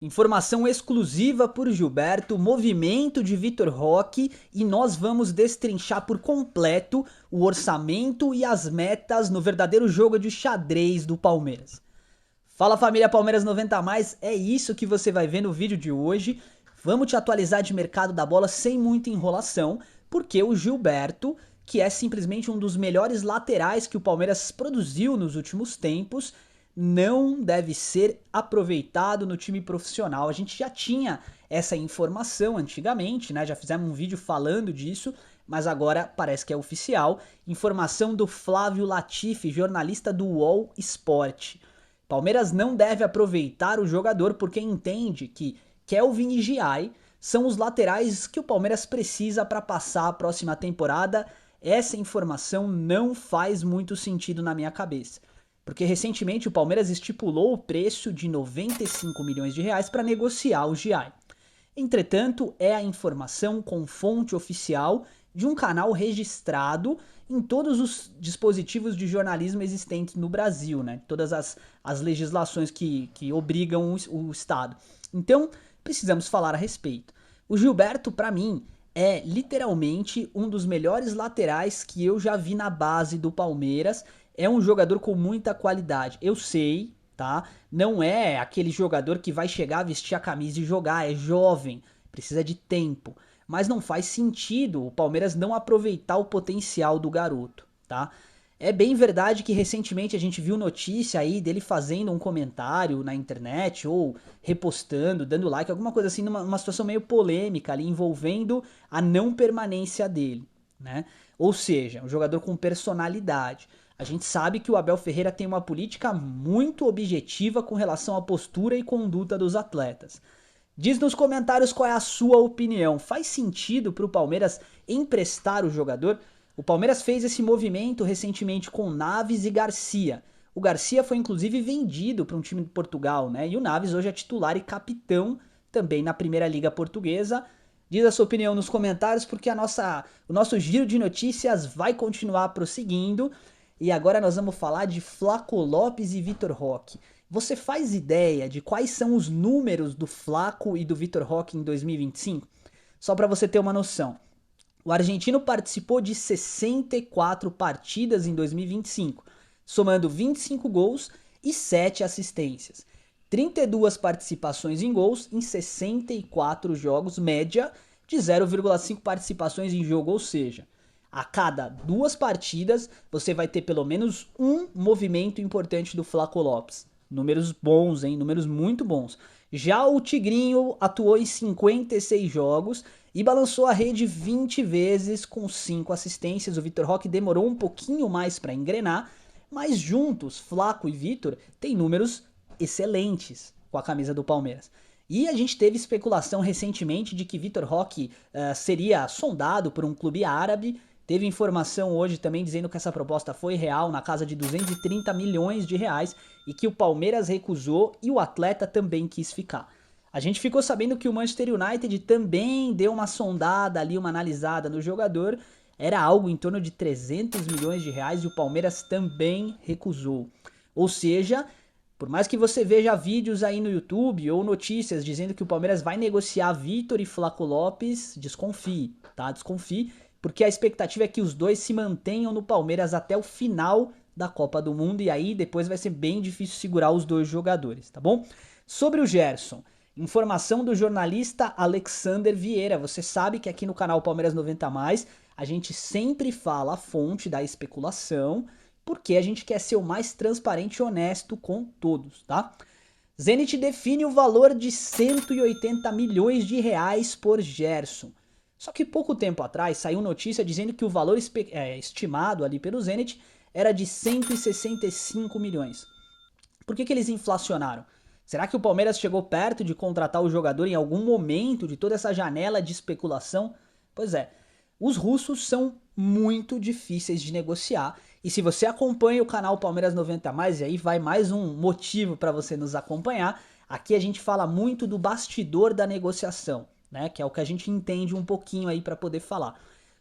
Informação exclusiva por Gilberto, movimento de Vitor Roque e nós vamos destrinchar por completo o orçamento e as metas no verdadeiro jogo de xadrez do Palmeiras. Fala família Palmeiras 90 a mais, é isso que você vai ver no vídeo de hoje. Vamos te atualizar de mercado da bola sem muita enrolação, porque o Gilberto, que é simplesmente um dos melhores laterais que o Palmeiras produziu nos últimos tempos, não deve ser aproveitado no time profissional. A gente já tinha essa informação antigamente, né? Já fizemos um vídeo falando disso, mas agora parece que é oficial. Informação do Flávio Latifi, jornalista do UOL Sport. Palmeiras não deve aproveitar o jogador porque entende que Kelvin e Giai são os laterais que o Palmeiras precisa para passar a próxima temporada. Essa informação não faz muito sentido na minha cabeça. Porque recentemente o Palmeiras estipulou o preço de 95 milhões de reais para negociar o Giai. Entretanto, é a informação com fonte oficial de um canal registrado em todos os dispositivos de jornalismo existentes no Brasil, né? Todas as legislações que obrigam o Estado. Então, precisamos falar a respeito. O Gilberto, para mim, é literalmente um dos melhores laterais que eu já vi na base do Palmeiras. É um jogador com muita qualidade. Eu sei, tá? Não é aquele jogador que vai chegar, vestir a camisa e jogar. É jovem, precisa de tempo. Mas não faz sentido o Palmeiras não aproveitar o potencial do garoto, tá? É bem verdade que recentemente a gente viu notícia aí dele fazendo um comentário na internet ou repostando, dando like, alguma coisa assim, numa situação meio polêmica ali envolvendo a não permanência dele, né? Ou seja, um jogador com personalidade. A gente sabe que o Abel Ferreira tem uma política muito objetiva com relação à postura e conduta dos atletas. Diz nos comentários qual é a sua opinião. Faz sentido para o Palmeiras emprestar o jogador? O Palmeiras fez esse movimento recentemente com Naves e Garcia. O Garcia foi inclusive vendido para um time de Portugal, né? E o Naves hoje é titular e capitão também na Primeira Liga Portuguesa. Diz a sua opinião nos comentários porque o nosso giro de notícias vai continuar prosseguindo. E agora nós vamos falar de Flaco Lopes e Vitor Roque. Você faz ideia de quais são os números do Flaco e do Vitor Roque em 2025? Só para você ter uma noção. O argentino participou de 64 partidas em 2025, somando 25 gols e 7 assistências. 32 participações em gols em 64 jogos, média de 0,5 participações em jogo, ou seja, a cada 2 partidas você vai ter pelo menos um movimento importante do Flaco Lopes. Números bons, hein? Números muito bons. Já o Tigrinho atuou em 56 jogos e balançou a rede 20 vezes com 5 assistências. O Vitor Roque demorou um pouquinho mais para engrenar, mas juntos, Flaco e Vitor têm números excelentes com a camisa do Palmeiras. E a gente teve especulação recentemente de que Vitor Roque seria sondado por um clube árabe. Teve informação hoje também dizendo que essa proposta foi real, na casa de 230 milhões de reais, e que o Palmeiras recusou e o atleta também quis ficar. A gente ficou sabendo que o Manchester United também deu uma sondada ali, uma analisada no jogador. Era algo em torno de 300 milhões de reais e o Palmeiras também recusou. Ou seja, por mais que você veja vídeos aí no YouTube ou notícias dizendo que o Palmeiras vai negociar Vitor e Flaco Lopes, desconfie, tá? Desconfie, porque a expectativa é que os dois se mantenham no Palmeiras até o final da Copa do Mundo e aí depois vai ser bem difícil segurar os dois jogadores, tá bom? Sobre o Gerson, informação do jornalista Alexander Vieira. Você sabe que aqui no canal Palmeiras 90 a mais a gente sempre fala a fonte da especulação, porque a gente quer ser o mais transparente e honesto com todos, tá? Zenit define o valor de 180 milhões de reais por Gerson. Só que pouco tempo atrás saiu notícia dizendo que o valor estimado ali pelo Zenit era de 165 milhões. Por que eles inflacionaram? Será que o Palmeiras chegou perto de contratar o jogador em algum momento de toda essa janela de especulação? Pois é, os russos são muito difíceis de negociar. E se você acompanha o canal Palmeiras 90 mais, e aí vai mais um motivo para você nos acompanhar, aqui a gente fala muito do bastidor da negociação, né? Que é o que a gente entende um pouquinho aí para poder falar.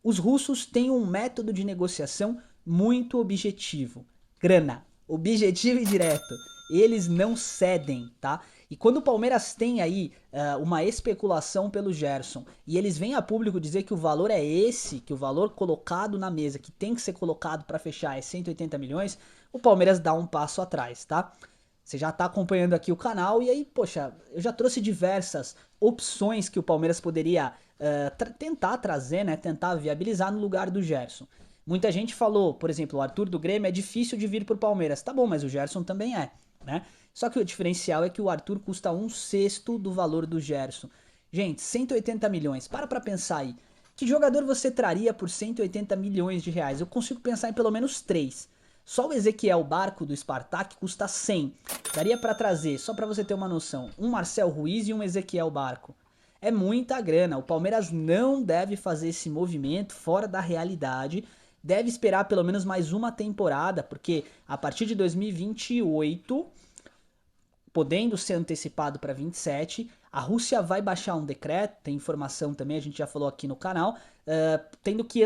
Os russos têm um método de negociação muito objetivo. Grana. Objetivo e direto. Eles não cedem, tá? E quando o Palmeiras tem aí uma especulação pelo Gerson e eles vêm a público dizer que o valor é esse, que o valor colocado na mesa, que tem que ser colocado para fechar é 180 milhões, o Palmeiras dá um passo atrás, tá? Você já tá acompanhando aqui o canal e aí, poxa, eu já trouxe diversas opções que o Palmeiras poderia tentar trazer, né? Tentar viabilizar no lugar do Gerson. Muita gente falou, por exemplo, o Arthur do Grêmio é difícil de vir pro Palmeiras. Tá bom, mas o Gerson também é, né? Só que o diferencial é que o Arthur custa 1/6 do valor do Gerson. Gente, 180 milhões. Para pensar aí. Que jogador você traria por 180 milhões de reais? Eu consigo pensar em pelo menos 3. Só o Ezequiel Barco do Spartak custa 100. Daria para trazer, só para você ter uma noção, um Marcel Ruiz e um Ezequiel Barco. É muita grana. O Palmeiras não deve fazer esse movimento fora da realidade. Deve esperar pelo menos mais uma temporada, porque a partir de 2028, podendo ser antecipado para 27, a Rússia vai baixar um decreto, tem informação também, a gente já falou aqui no canal, tendo que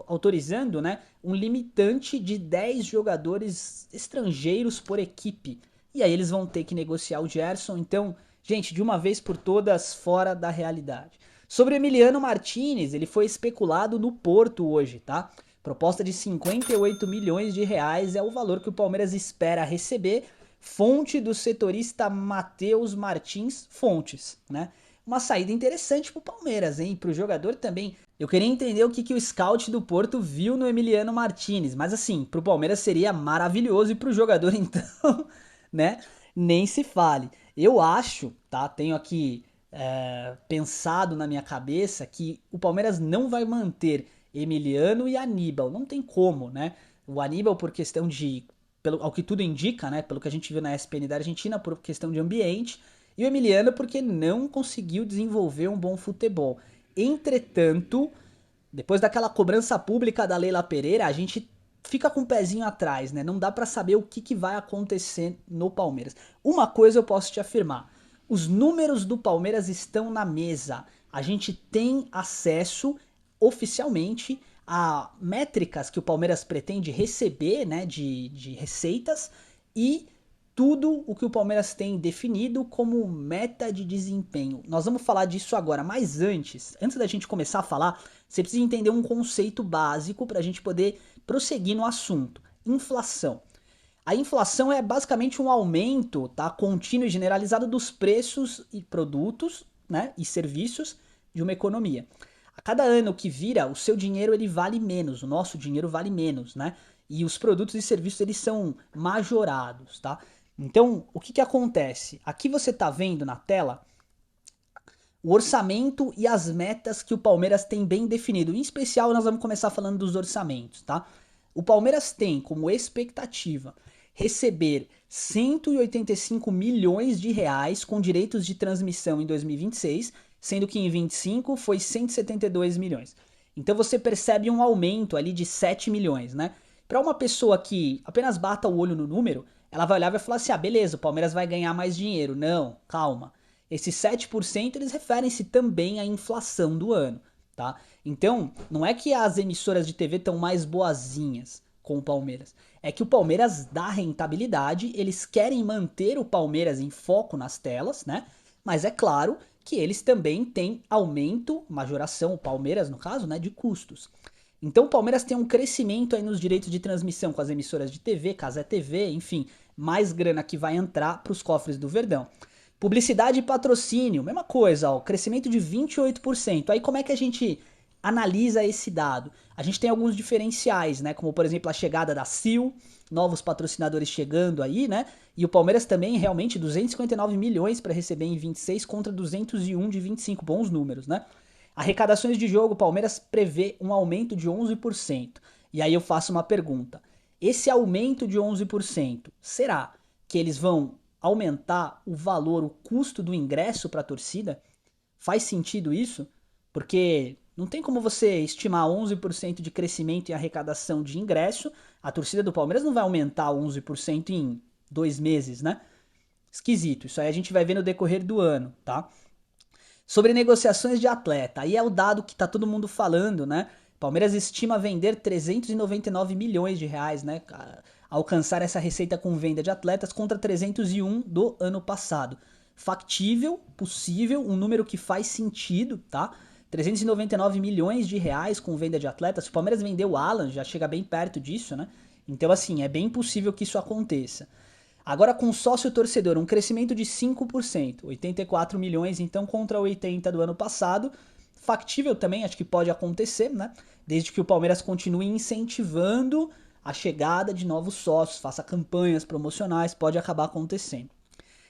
autorizando, né, um limitante de 10 jogadores estrangeiros por equipe. E aí eles vão ter que negociar o Gerson, então, gente, de uma vez por todas, fora da realidade. Sobre o Emiliano Martinez, ele foi especulado no Porto hoje, tá? Proposta de 58 milhões de reais é o valor que o Palmeiras espera receber. Fonte do setorista Matheus Martins Fontes, né? Uma saída interessante pro Palmeiras, hein? Pro jogador também. Eu queria entender o que o scout do Porto viu no Emiliano Martinez, mas assim, pro Palmeiras seria maravilhoso e pro jogador então, né? Nem se fale. Eu acho, tá? Tenho aqui pensado na minha cabeça que o Palmeiras não vai manter Emiliano e Aníbal. Não tem como, né? O Aníbal por questão de ao que tudo indica, né, pelo que a gente viu na ESPN da Argentina, por questão de ambiente, e o Emiliano porque não conseguiu desenvolver um bom futebol. Entretanto, depois daquela cobrança pública da Leila Pereira, a gente fica com o pezinho atrás, né? Não dá para saber o que vai acontecer no Palmeiras. Uma coisa eu posso te afirmar: os números do Palmeiras estão na mesa. A gente tem acesso oficialmente a métricas que o Palmeiras pretende receber, né, de receitas e tudo o que o Palmeiras tem definido como meta de desempenho. Nós vamos falar disso agora, mas antes da gente começar a falar, você precisa entender um conceito básico para a gente poder prosseguir no assunto: inflação. A inflação é basicamente um aumento, tá, contínuo e generalizado dos preços e produtos, né, e serviços de uma economia. A cada ano que vira, o seu dinheiro ele vale menos, o nosso dinheiro vale menos, né? E os produtos e serviços eles são majorados, tá? Então, o que acontece? Aqui você tá vendo na tela o orçamento e as metas que o Palmeiras tem bem definido. Em especial, nós vamos começar falando dos orçamentos, tá? O Palmeiras tem como expectativa receber 185 milhões de reais com direitos de transmissão em 2026, sendo que em 25 foi 172 milhões. Então você percebe um aumento ali de 7 milhões, né? Para uma pessoa que apenas bata o olho no número, ela vai olhar e vai falar assim: ah, beleza, o Palmeiras vai ganhar mais dinheiro. Não, calma. Esses 7% eles referem-se também à inflação do ano, tá? Então, não é que as emissoras de TV estão mais boazinhas com o Palmeiras. É que o Palmeiras dá rentabilidade, eles querem manter o Palmeiras em foco nas telas, né? Mas é claro que eles também têm aumento, majoração, o Palmeiras no caso, né, de custos. Então o Palmeiras tem um crescimento aí nos direitos de transmissão com as emissoras de TV, Cazé TV, enfim, mais grana que vai entrar para os cofres do Verdão. Publicidade e patrocínio, mesma coisa, ó, crescimento de 28%. Aí como é que a gente analisa esse dado? A gente tem alguns diferenciais, né? Como por exemplo a chegada da Sil, novos patrocinadores chegando aí, né? E o Palmeiras também realmente 259 milhões para receber em 26 contra 201 de 25, bons números, né? Arrecadações de jogo, o Palmeiras prevê um aumento de 11%. E aí eu faço uma pergunta: esse aumento de 11%, será que eles vão aumentar o valor, o custo do ingresso para a torcida? Faz sentido isso? Porque não tem como você estimar 11% de crescimento em arrecadação de ingresso. A torcida do Palmeiras não vai aumentar 11% em 2 meses, né? Esquisito. Isso aí a gente vai ver no decorrer do ano, tá? Sobre negociações de atleta, aí é o dado que tá todo mundo falando, né? Palmeiras estima vender 399 milhões de reais, né? Alcançar essa receita com venda de atletas contra 301 do ano passado. factível, possível, um número que faz sentido, tá? 399 milhões de reais com venda de atletas. Se o Palmeiras vendeu o Alan, já chega bem perto disso, né? Então, assim, é bem possível que isso aconteça. Agora, com sócio torcedor, um crescimento de 5%, 84 milhões, então, contra 80 do ano passado. Factível também, acho que pode acontecer, né? Desde que o Palmeiras continue incentivando a chegada de novos sócios, faça campanhas promocionais, pode acabar acontecendo.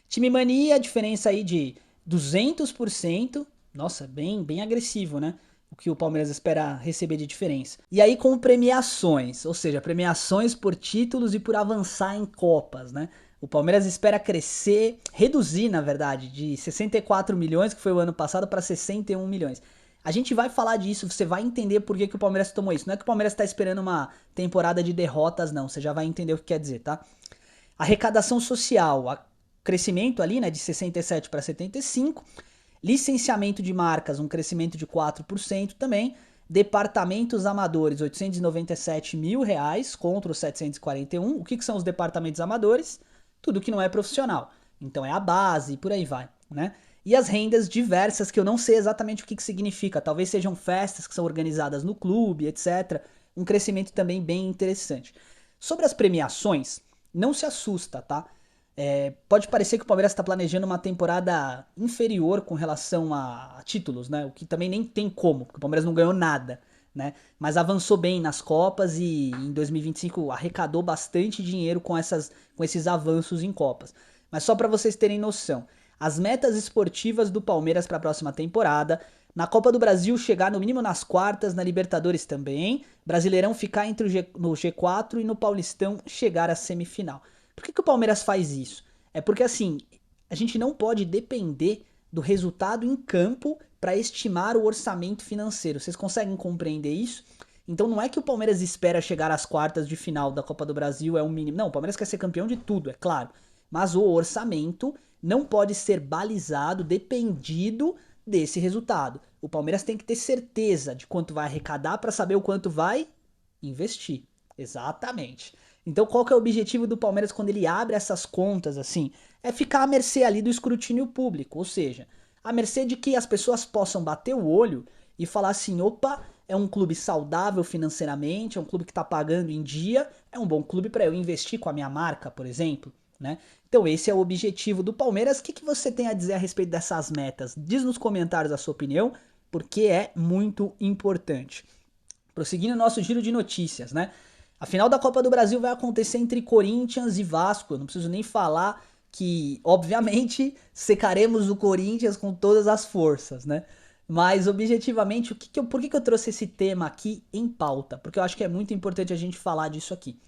Time Mania, a diferença aí de 200%, nossa, bem agressivo, né? O que o Palmeiras espera receber de diferença. E aí com premiações, ou seja, premiações por títulos e por avançar em Copas, né? O Palmeiras espera crescer, reduzir, na verdade, de 64 milhões, que foi o ano passado, para 61 milhões. A gente vai falar disso, você vai entender por que o Palmeiras tomou isso. Não é que o Palmeiras está esperando uma temporada de derrotas, não. Você já vai entender o que quer dizer, tá? Arrecadação social, crescimento ali, né, de 67 para 75. Licenciamento de marcas, um crescimento de 4% também. Departamentos amadores, 897 mil reais contra os 741. O que são os departamentos amadores? Tudo que não é profissional. Então é a base e por aí vai, né? E as rendas diversas, que eu não sei exatamente o que significa. Talvez sejam festas que são organizadas no clube, etc. Um crescimento também bem interessante. Sobre as premiações, não se assusta, tá? Pode parecer que o Palmeiras está planejando uma temporada inferior com relação a títulos, né? O que também nem tem como, porque o Palmeiras não ganhou nada, né? Mas avançou bem nas Copas e em 2025 arrecadou bastante dinheiro com esses avanços em Copas. Mas só para vocês terem noção, as metas esportivas do Palmeiras para a próxima temporada: na Copa do Brasil chegar no mínimo nas quartas, na Libertadores também, Brasileirão ficar no G4 e no Paulistão chegar à semifinal. Por que o Palmeiras faz isso? É porque, assim, a gente não pode depender do resultado em campo para estimar o orçamento financeiro. Vocês conseguem compreender isso? Então não é que o Palmeiras espera chegar às quartas de final da Copa do Brasil, é o mínimo. Não, o Palmeiras quer ser campeão de tudo, é claro. Mas o orçamento não pode ser balizado, dependido desse resultado. O Palmeiras tem que ter certeza de quanto vai arrecadar para saber o quanto vai investir. Exatamente. Então qual que é o objetivo do Palmeiras quando ele abre essas contas assim? É ficar à mercê ali do escrutínio público, ou seja, à mercê de que as pessoas possam bater o olho e falar assim: opa, é um clube saudável financeiramente, é um clube que está pagando em dia, é um bom clube para eu investir com a minha marca, por exemplo, né? Então esse é o objetivo do Palmeiras. O que você tem a dizer a respeito dessas metas? Diz nos comentários a sua opinião, porque é muito importante. Prosseguindo o nosso giro de notícias, né? A final da Copa do Brasil vai acontecer entre Corinthians e Vasco. Eu não preciso nem falar que, obviamente, secaremos o Corinthians com todas as forças, né? Mas, objetivamente, por que eu trouxe esse tema aqui em pauta? Porque eu acho que é muito importante a gente falar disso aqui.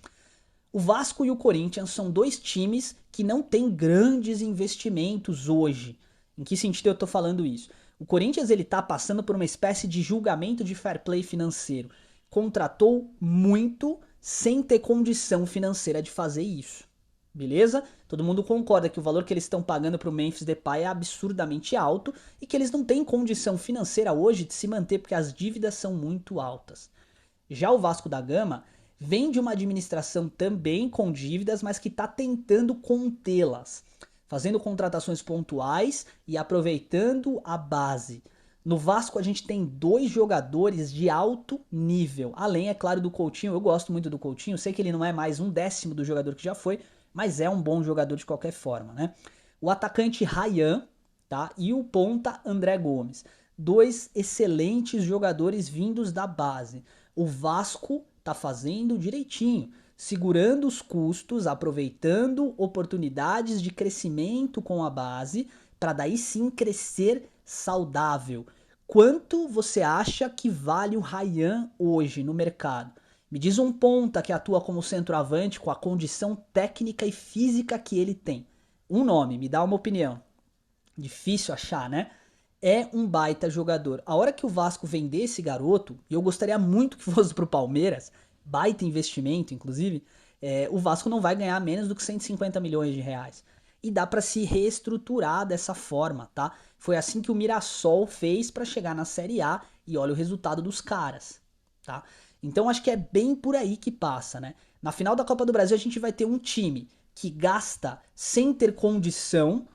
O Vasco e o Corinthians são dois times que não têm grandes investimentos hoje. Em que sentido eu tô falando isso? O Corinthians ele tá passando por uma espécie de julgamento de fair play financeiro. Contratou muito sem ter condição financeira de fazer isso. Beleza? Todo mundo concorda que o valor que eles estão pagando pro Memphis Depay é absurdamente alto e que eles não têm condição financeira hoje de se manter porque as dívidas são muito altas. Já o Vasco da Gama vem de uma administração também com dívidas, mas que está tentando contê-las, fazendo contratações pontuais e aproveitando a base. No Vasco a gente tem dois jogadores de alto nível, além, é claro, do Coutinho. Eu gosto muito do Coutinho, sei que ele não é mais 1/10 do jogador que já foi, mas é um bom jogador de qualquer forma, né? O atacante Ryan, tá? E o ponta André Gomes. Dois excelentes jogadores vindos da base. O Vasco tá fazendo direitinho, segurando os custos, aproveitando oportunidades de crescimento com a base, para daí sim crescer saudável. Quanto você acha que vale o Ryan hoje no mercado? Me diz um ponta que atua como centroavante com a condição técnica e física que ele tem. Um nome, me dá uma opinião. Difícil achar, né? É um baita jogador. A hora que o Vasco vender esse garoto, e eu gostaria muito que fosse pro Palmeiras, baita investimento, inclusive, o Vasco não vai ganhar menos do que 150 milhões de reais. E dá para se reestruturar dessa forma, tá? Foi assim que o Mirassol fez para chegar na Série A e olha o resultado dos caras, tá? Então acho que é bem por aí que passa, né? Na final da Copa do Brasil a gente vai ter um time que gasta sem ter condição,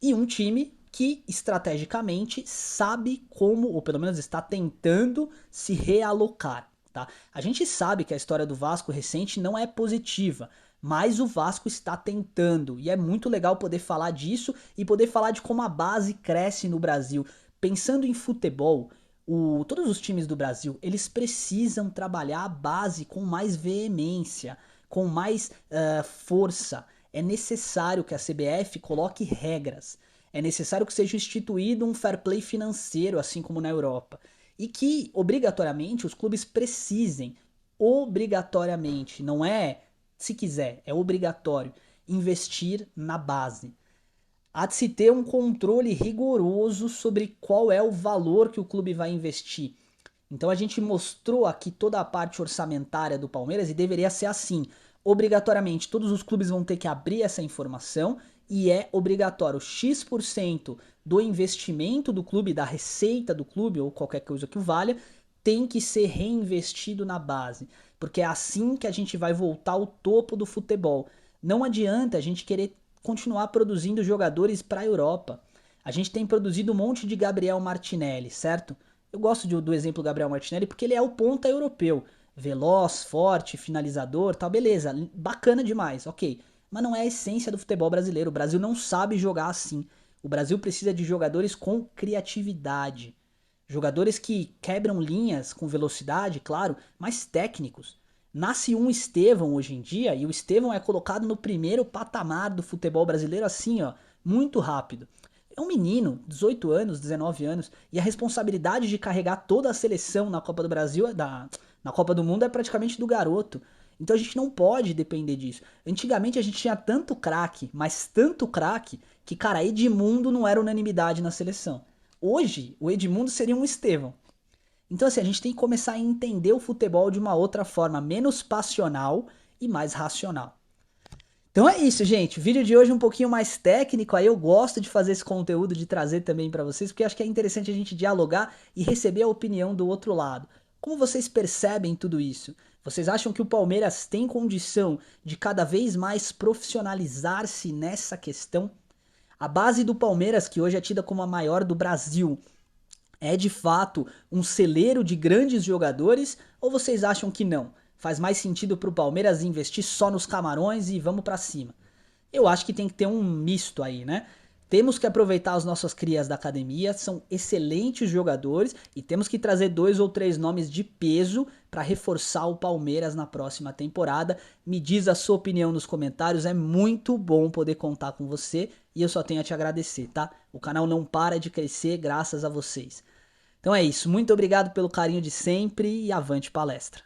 e um time que estrategicamente sabe como, ou pelo menos está tentando se realocar, tá? A gente sabe que a história do Vasco recente não é positiva, mas o Vasco está tentando, e é muito legal poder falar disso e poder falar de como a base cresce no Brasil. Pensando em futebol, todos os times do Brasil, eles precisam trabalhar a base com mais veemência, com mais força. É necessário que a CBF coloque regras. É necessário que seja instituído um fair play financeiro, assim como na Europa. E que, obrigatoriamente, os clubes precisem, obrigatoriamente, não é se quiser, é obrigatório, investir na base. Há de se ter um controle rigoroso sobre qual é o valor que o clube vai investir. Então a gente mostrou aqui toda a parte orçamentária do Palmeiras e deveria ser assim. Obrigatoriamente, todos os clubes vão ter que abrir essa informação e é obrigatório X% do investimento do clube, da receita do clube ou qualquer coisa que o valha, tem que ser reinvestido na base, porque é assim que a gente vai voltar ao topo do futebol. Não adianta a gente querer continuar produzindo jogadores para a Europa. A gente tem produzido um monte de Gabriel Martinelli, certo? Eu gosto do exemplo Gabriel Martinelli porque ele é o ponta europeu. Veloz, forte, finalizador, tal, beleza. Bacana demais, ok. Mas não é a essência do futebol brasileiro. O Brasil não sabe jogar assim. O Brasil precisa de jogadores com criatividade. Jogadores que quebram linhas com velocidade, claro, mas técnicos. Nasce um Estevão hoje em dia e o Estevão é colocado no primeiro patamar do futebol brasileiro assim, ó, muito rápido. É um menino, 18 anos, 19 anos, e a responsabilidade de carregar toda a seleção na Copa do Brasil, na Copa do Mundo, é praticamente do garoto. Então a gente não pode depender disso. Antigamente a gente tinha tanto craque, mas tanto craque, que, cara, Edmundo não era unanimidade na seleção. Hoje, o Edmundo seria um Estevão. Então, assim, a gente tem que começar a entender o futebol de uma outra forma, menos passional e mais racional. Então é isso, gente. O vídeo de hoje é um pouquinho mais técnico, aí eu gosto de fazer esse conteúdo, de trazer também para vocês, porque acho que é interessante a gente dialogar e receber a opinião do outro lado. Como vocês percebem tudo isso? Vocês acham que o Palmeiras tem condição de cada vez mais profissionalizar-se nessa questão? A base do Palmeiras, que hoje é tida como a maior do Brasil, é de fato um celeiro de grandes jogadores ou vocês acham que não? Faz mais sentido para o Palmeiras investir só nos camarões e vamos para cima? Eu acho que tem que ter um misto aí, né? Temos que aproveitar as nossas crias da academia, são excelentes jogadores e temos que trazer 2 ou 3 nomes de peso para reforçar o Palmeiras na próxima temporada. Me diz a sua opinião nos comentários, é muito bom poder contar com você e eu só tenho a te agradecer, tá? O canal não para de crescer graças a vocês. Então é isso, muito obrigado pelo carinho de sempre e avante palestra.